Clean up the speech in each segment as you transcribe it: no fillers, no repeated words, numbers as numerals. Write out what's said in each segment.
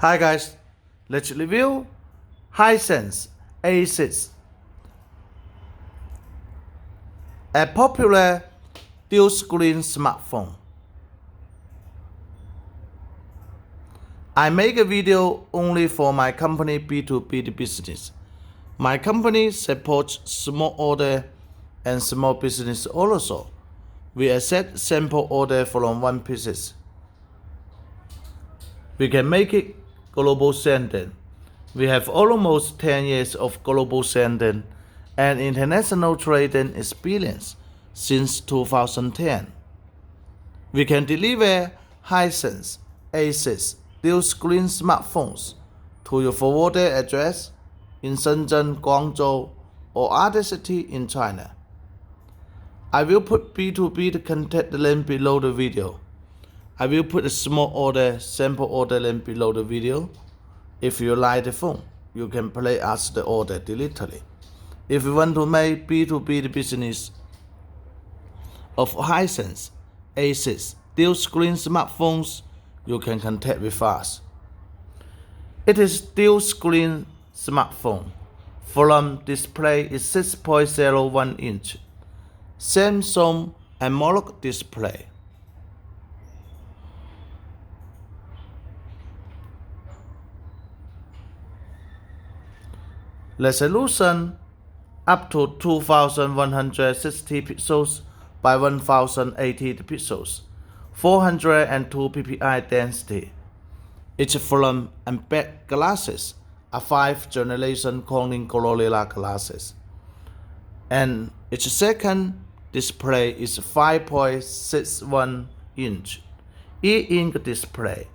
Hi guys, let's review Hisense A6, a popular dual-screen smartphone. I make a video only for my company B2B business. My company supports small order and small business also. We accept sample order from 1 pieces. We can make it Globalsend. We have almost 10 years of Globalsend and international trading experience since 2010. We can deliver Hisense A6 dual-screen smartphones to your forwarder address in Shenzhen, Guangzhou, or other city in China. I will put B2B contact link below the video. I will put a small order sample order link below the video. If you like the phone, you can place the order directly. If you want to make B2B business of Hisense A6 dual-screen smartphones, you can contact with us. It is dual-screen smartphone. Front display is 6.01 inch. Samsung AMOLED display. Resolution up to 2160 pixels by 1080 pixels, 402 ppi density. Its front and back glasses are 5th generation Corning Gorilla glasses, and its second display is 5.61 inch e-ink display,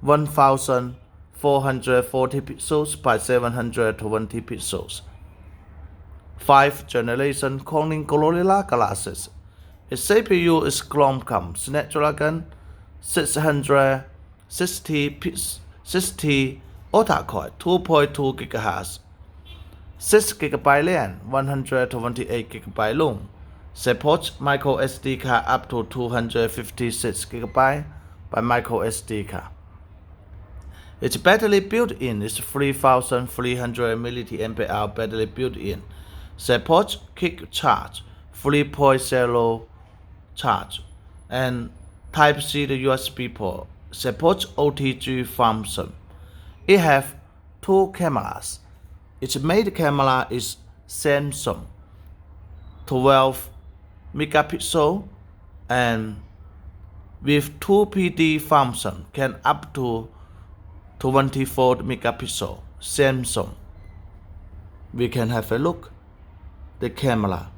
1440 pixels by 720 pixels. 5th generation Corning Gorilla glasses. Its CPU is Qualcomm Snapdragon 660 octa-core 2.2 GHz, 6 GB RAM, 128 GB ROM. Supports micro SD card up to 256 GB by micro SD card. Its battery built-in is 3300 mAh battery built-in. Supports quick charge, 3.0 charge, and Type-C USB port. Supports OTG function. It has 2 cameras. Its main camera is Samsung 12 megapixel and with 2 PD function can up to 24 megapixel. Samsung. We can have a look. The camera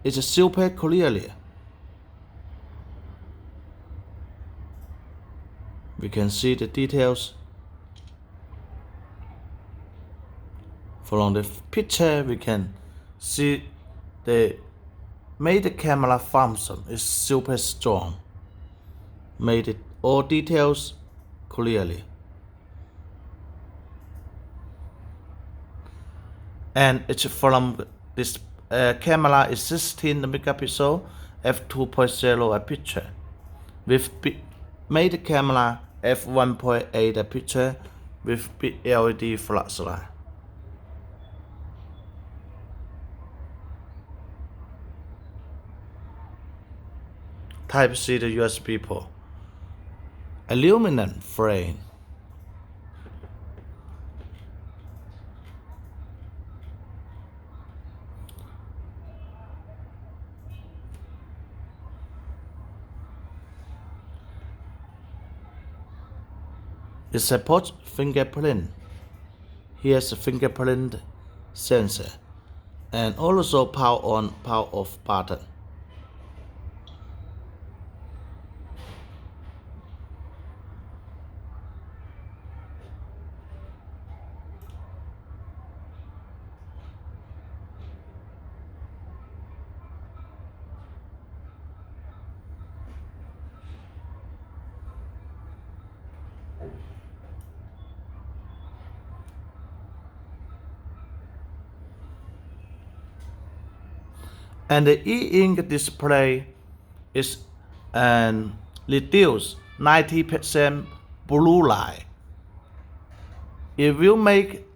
is super clearly. We can see the details. From the picture, we can see the made camera function is super strong. Made it all details clearly. And it's from this camera is 16 megapixel f2.0 picture with made camera f1.8 picture with big LED flashlight. Type-C USB port. Aluminum frame. It supports fingerprint. Here's a fingerprint sensor and also power on, power off button. And the e-ink display is reduced 90% blue light It will make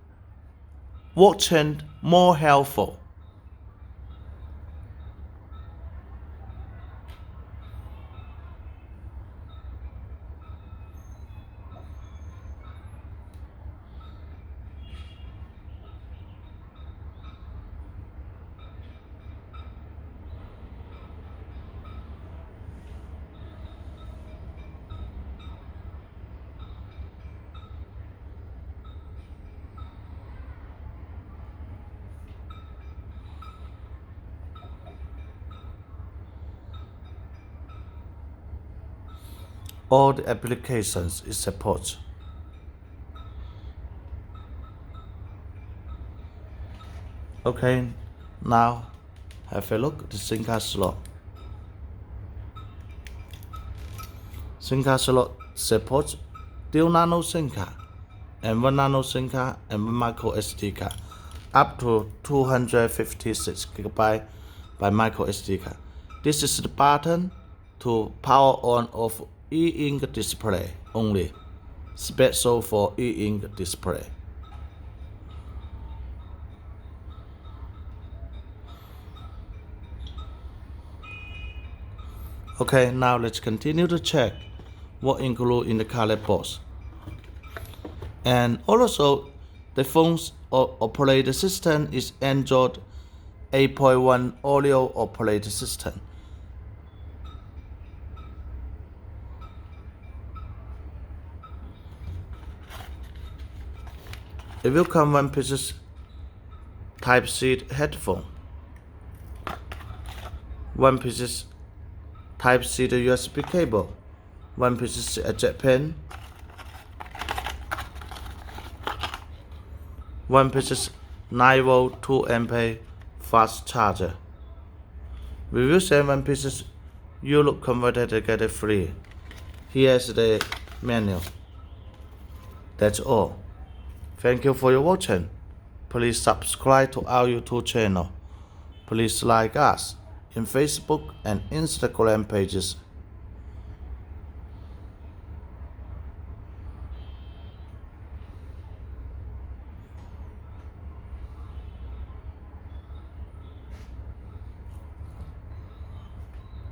watching more helpful. All the applications it supports. Okay, now have a look at the SIM card slot. SIM card slot supports dual nano SIM card and 1 nano SIM card and 1 micro SD card up to 256GB by micro SD card. This is the button to power on of e-ink display only, special for e-ink display. Okay, now let's continue to check what included in the card box. And also, the phone's operating system is Android 8.1 Oreo operating system. It will come one piece Type-C headphone, one piece Type-C USB cable, one piece eject pen, one piece 9V 2A fast charger. We will send one piece Euro converter to get it free. Here's the menu. That's all. Thank you for your watching. Please subscribe to our YouTube channel. Please like us in Facebook and Instagram pages.